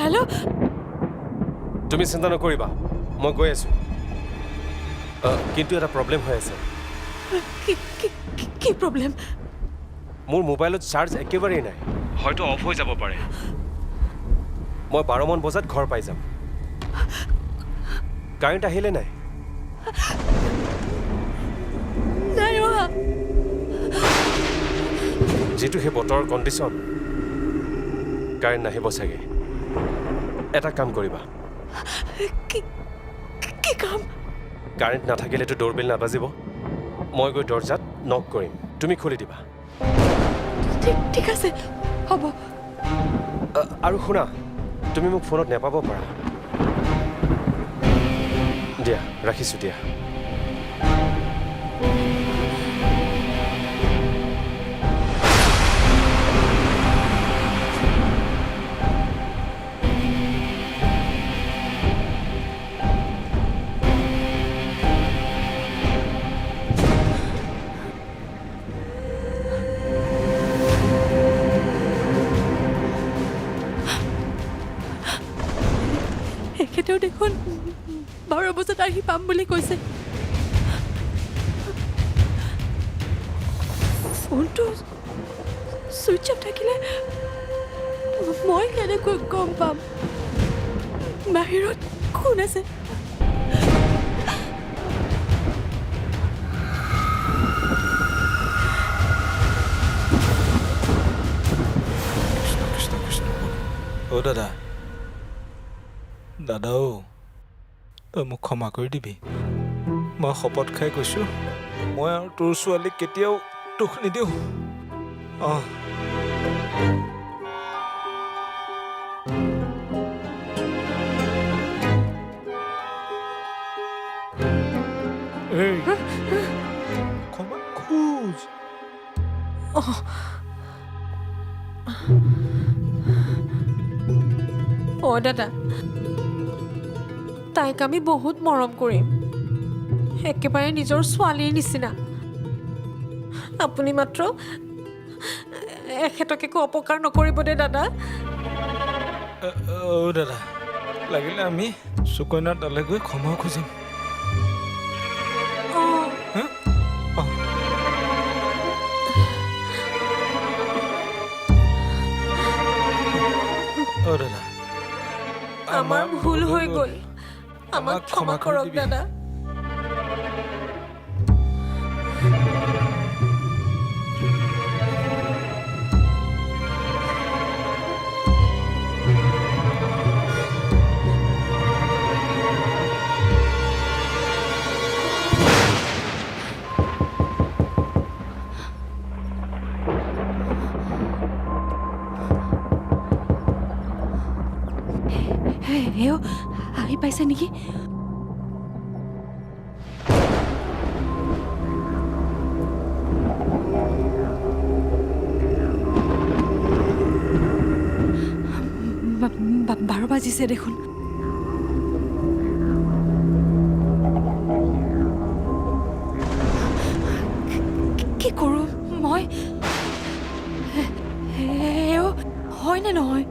hello' তুমি চিন্তা নকৰিবা মই গৈ আছো কিন্তু এটা প্ৰব্লেম হৈ আছে কি প্ৰব্লেম মোৰ মোবাইলত চাৰ্জ একেবাৰেই নাই হয়তো অফ হৈ যাব পাৰে মই 12 মান বজাত ঘৰ পাই যাম কাৰেণ্ট আহিলে নাই নাই অহা যেটো হে বতৰৰ কণ্ডিশ্যন কাৰেণ্ট নাহিব চাগে এটা কাম কৰিবা কি কাম কাৰেণ্ট নাথাকিলেতো ডোৰবেল নাবাজিব মই গৈ দৰজাত নক কৰিম তুমি খুলি দিবা ঠিক আছে হ'ব আৰু শুনা তুমি মোক ফোনত নেপাব পাৰা দিয়া ৰাখিছোঁ দিয়া এখেতেও দেখোন 12 বজাত আহি পাম বুলি কৈছে ফোনটো ছুইচ অফ থাকিলে মই কেনেকৈ গম পাম বাহিৰত কোন আছে অ' দাদা দাদাও তই মোক ক্ষমা কৰি দিবি মই শপত খাই কৈছোঁ মই আৰু তোৰ ছোৱালীক কেতিয়াও দুখ নিদিওঁ অঁ এই ক্ষমা খোজ অ দাদা তাইক আমি বহুত মৰম কৰিম একেবাৰে নিজৰ ছোৱালীৰ নিচিনা আপুনি মাত্ৰ এখেতক একো অপকাৰ নকৰিব দে দাদা অ' দাদা লাগিলে আমি সুকন্যাৰ তালৈ গৈ ক্ষমা খুজিম অ' দাদা আমাৰ ভুল হৈ গ'ল আমাক ক্ষমা কৰক দাদা হেও আহি পাইছে নেকি বাৰ বাজিছে দেখোন কি কৰোঁ মই হয় নে নহয়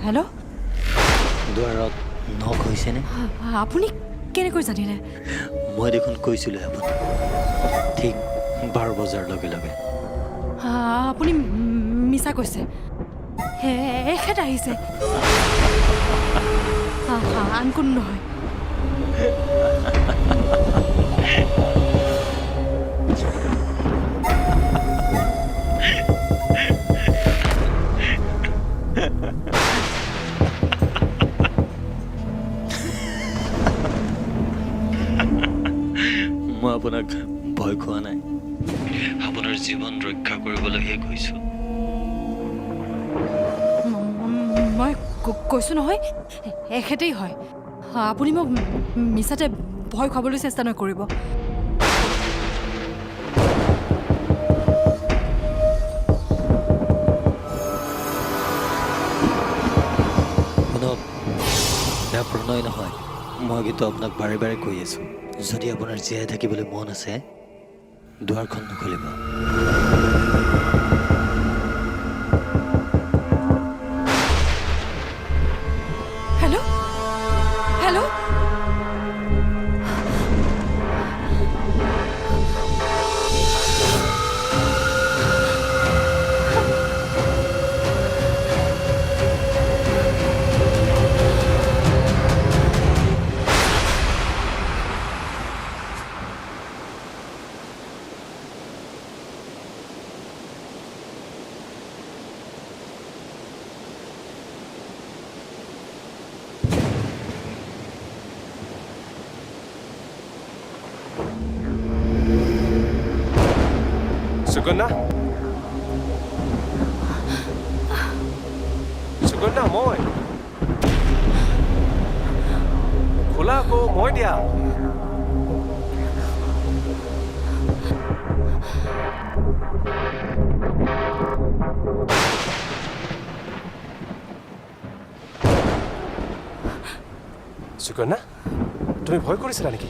হেল্ল' দুৱাৰত নক হৈছেনে আপুনি কেনেকৈ জানিলে মই দেখোন কৈছিলোঁ আপুনি ঠিক 12 বজাৰ লগে লগে আপুনি মিছা কৈছে এখেত আহিছে আন কোনো নহয় মই আপোনাক ভয় খোৱা নাই আপোনাৰ জীৱন ৰক্ষা কৰিবলৈহে কৈছোঁ মই কৈছোঁ নহয় এখেতেই হয় আপুনি মোক মিছাতে ভয় খুৱাবলৈ চেষ্টা নকৰিব শুনক এয়া প্ৰণয় নহয় মই কিন্তু আপোনাক বাৰে বাৰে কৈ আছোঁ যদি আপোনাৰ জীয়াই থাকিবলৈ মন আছে দুৱাৰখন নুখুলিব হেল্ল' হেল্ল' সুকন্যা সুকন্যা মই খোলা আকৌ মই দিয়া সুকন্যা তুমি ভয় কৰিছিলা নেকি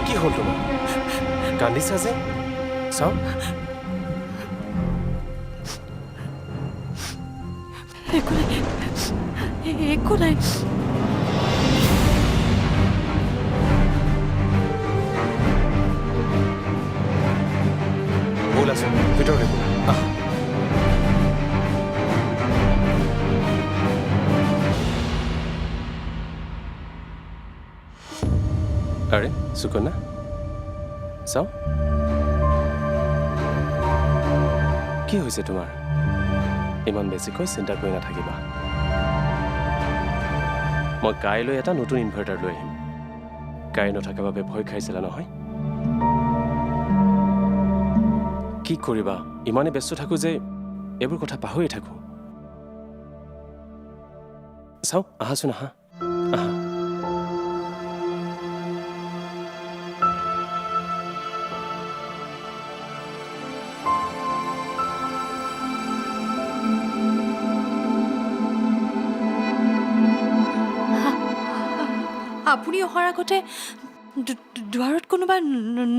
কি হ'ল তোমাৰ কান্দিছা যে চাওক একো নাই ব'লাচোন ভিতৰতে ব'লা আহ আৰে সুকন্যা চাও কি হৈছে তোমাৰ ইমান বেছিকৈ চিন্তা কৰি নাথাকিবা মই কাইলৈ এটা নতুন ইনভাৰ্টাৰ লৈ আহিম কাৰেণ্ট নথকাৰ বাবে ভয় খাইছিলা নহয় কি কৰিবা ইমানেই ব্যস্ত থাকোঁ যে এইবোৰ কথা পাহৰি থাকোঁ চাওক আহাচোন আহা আহা আপুনি অহাৰ আগতে দুৱাৰত কোনোবা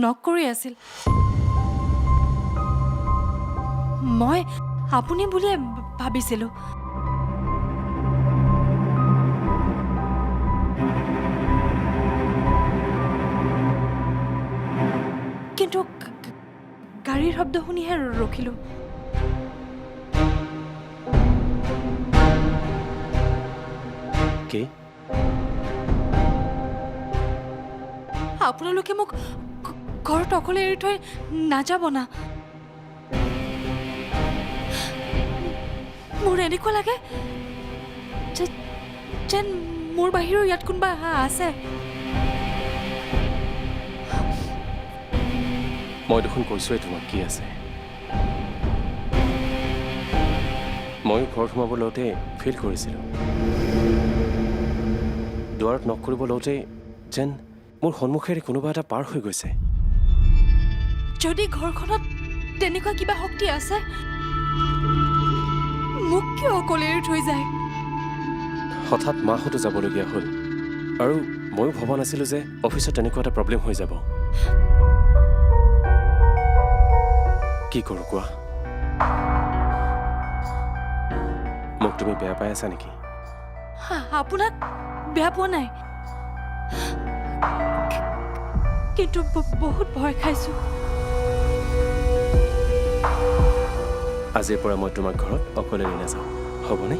নক কৰি আছিল মই আপুনি বুলিয়ে ভাবিছিলোঁ কিন্তু গাড়ীৰ শব্দ শুনিহে ৰখিলোঁ কি আপোনালোকে মোক ঘৰত অকলে এৰি থৈ নাযাব না মোৰ এনেকুৱা লাগে যেন মোৰ বাহিৰৰ ইয়াত কোনোবা আছে মই দেখোন কৈছোঁৱে তোমাক কি আছে ময়ো ঘৰত সোমাব লওঁতে ফিল কৰিছিলোঁ দুৱাৰত নক কৰিব লওঁতে যেন মোৰ সন্মুখেৰে কোনোবা এটা পাৰ হৈ গৈছে যদি ঘৰখনত তেনেকুৱা কিবা শক্তি আছে মোক কিয় অকলে এৰি থৈ যায় হঠাৎ মাহঁতো যাবলগীয়া হ'ল আৰু ময়ো ভবা নাছিলোঁ যে অফিচত তেনেকুৱা এটা প্ৰব্লেম হৈ যাব কি কৰোঁ কোৱা মোক তুমি বেয়া পাই আছা নেকি আপোনাক বেয়া পোৱা নাই কিন্তু বহুত ভয় খাইছোঁ আজিৰ পৰা মই তোমাক ঘৰত অকলে এৰি নাযাওঁ হ'বনে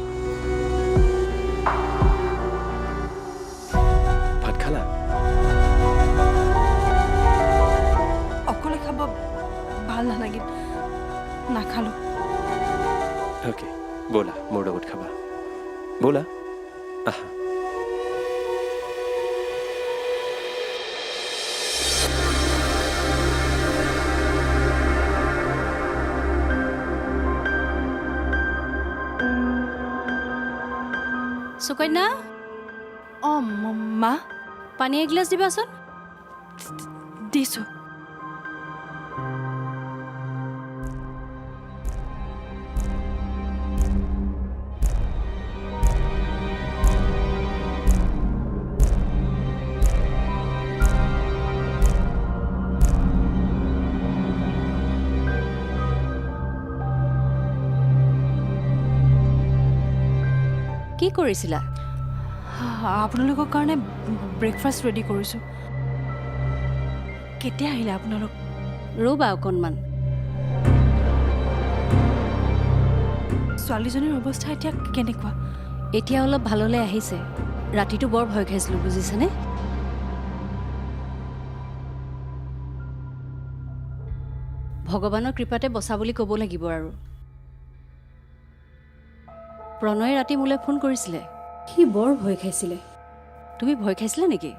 ভাত খালা অকলে খাব ভাল নালাগিল নাখালোঁ অ'কে ব'লা মোৰ লগত খাবা ব'লা আহা সুকন্যা অঁ মা পানী এগিলাচ দিবাচোন দিছোঁ কি কৰিছিলা আপোনালোকৰ কাৰণে ব্ৰেকফাষ্ট ৰেডি কৰিছোঁ কেতিয়া আহিলে আপোনালোক ৰ'বা অকণমান ছোৱালীজনীৰ অৱস্থা এতিয়া কেনেকুৱা এতিয়া অলপ ভাললৈ আহিছে ৰাতিটো বৰ ভয় খাইছিলোঁ বুজিছানে ভগৱানৰ কৃপাতে বচা বুলি ক'ব লাগিব আৰু প্ৰণয়ে ৰাতি মোলৈ ফোন কৰিছিলে সি বৰ ভয় খাইছিলে তুমি ভয় খাইছিলা নেকি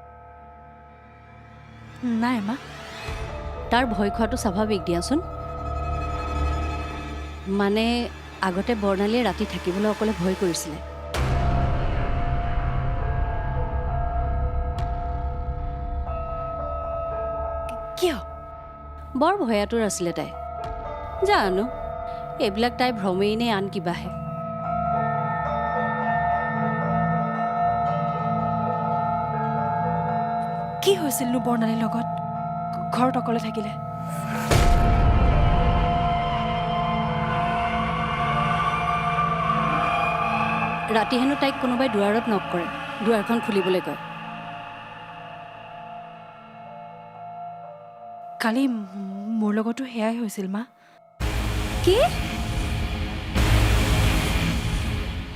নাই মা তাৰ ভয় খোৱাটো স্বাভাৱিক দিয়াচোন মানে আগতে বৰ্ণালীয়ে ৰাতি থাকিবলৈ অকলে ভয় কৰিছিলে কিয় বৰ ভয়াতুৰ আছিলে তাই জানো এইবিলাক তাই ভ্ৰমেই নে আন কিবাহে কি হৈছিলনো বৰ্ণালীৰ লগত ঘৰত অকলে থাকিলে ৰাতি হেনো তাইক কোনোবাই দুৱাৰত নক কৰে দুৱাৰখন খুলিবলৈ কয় কালি মোৰ লগতো সেয়াই হৈছিল মা কি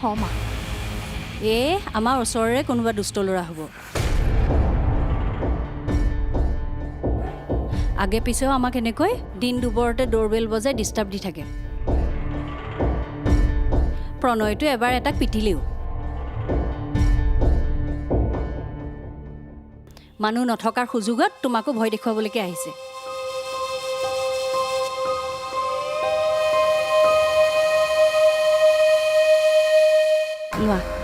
অঁ মা আমাৰ ওচৰৰে কোনোবা দুষ্ট ল'ৰা হ'ব আগে পিছেও আমাক এনেকৈ দিন দুপৰতে ডোৰবেল বজাই ডিষ্টাৰ্ব দি থাকে প্ৰণয়টো এবাৰ এটাক পিটিলেও মানুহ নথকাৰ সুযোগত তোমাকো ভয় দেখুৱাবলৈকে আহিছে লোৱা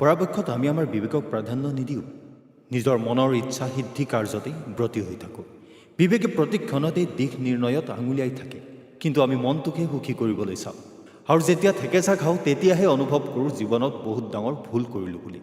পৰাপক্ষত আমি আমাৰ বিবেকক প্ৰাধান্য নিদিওঁ নিজৰ মনৰ ইচ্ছা সিদ্ধি কাৰ্যতেই ব্ৰতী হৈ থাকোঁ বিবেকে প্ৰতি ক্ষণতেই দিশ নিৰ্ণয়ত আঙুলিয়াই থাকে কিন্তু আমি মনটোকে সুখী কৰিবলৈ চাওঁ আৰু যেতিয়া থেকেচা খাওঁ তেতিয়াহে অনুভৱ কৰোঁ জীৱনত বহুত ডাঙৰ ভুল কৰিলোঁ বুলি